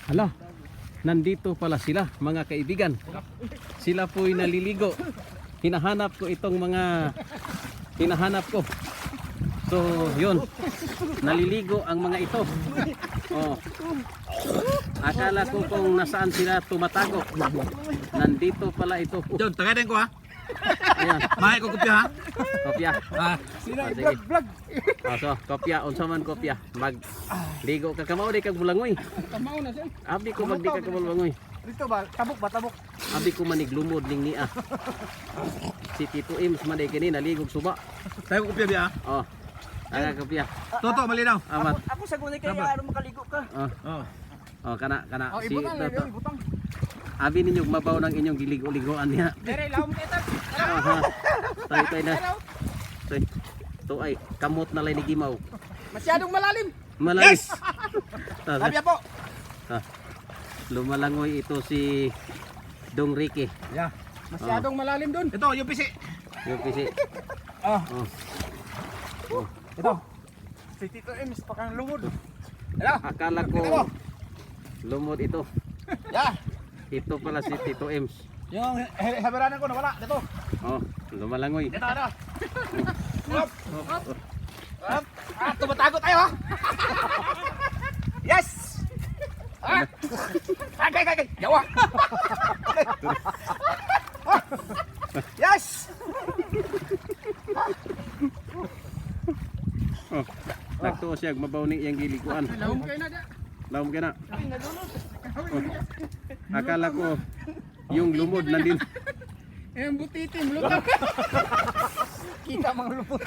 Hala, nandito pala sila mga kaibigan. Sila po'y naliligo. Hinahanap ko itong mga hinahanap ko. So, yun. Naliligo ang mga ito. Oh. Akala ko kung nasaan sila tumatago. Nandito pala ito. John, tagayin ko ha. Ayan, Mahay ko kopya ha. kopya. Ah, Ah, sige. So, kopya, unsa man kopya. Magligo ka kamao di kag bulangoy. Tamaw na siya. Abi ko magdi ka bulangoy. Dito ba? Tabok ba? Tabok. Abi ko maniglumod ning niya. Si Tito Ims man day kini naligog suba. tayo ko kopya biya. Oh. Aga kopya. Toto, malinaw. Amat. Ako sa gunay kaya ano makaligo ka. Oh. Oh. Oh, kana Oh, si ibutang na Toto. yun, ibutang. Abi ninyo mabaw ng inyong giligo-ligoan niya. Dere, lawom kita. Aha. Tay na. Tay. To ay kamot na lay ni Gimaw. Masyadong malalim. Malalim. Sabi po. Lumalangoy ito si Dong Ricky. Yeah. Masyadong malalim dun. Ito, yung pisi. Yung pisi. Ah, Oh. Oh. ito. Si Tito Ems, pakang lungod. Hello. Akala ko lumod ito. Yeah. Ito pala si Tito Ems. Yung haberanan ko nawala. Dito. Oh, lumalangoy. Dito, ano. Up. Up. Ah, tumatago tayo ha. Yes. Ah. Kay. Yawa. Yes. Oh. Nagtuo siya mabaw ni iyang giliguan. Lawom kayo na da. Lawom ka na. Ay, nalunod. Akala ko yung lumod nandin. Eh, ang butitin, lutang. Kita mga lupot.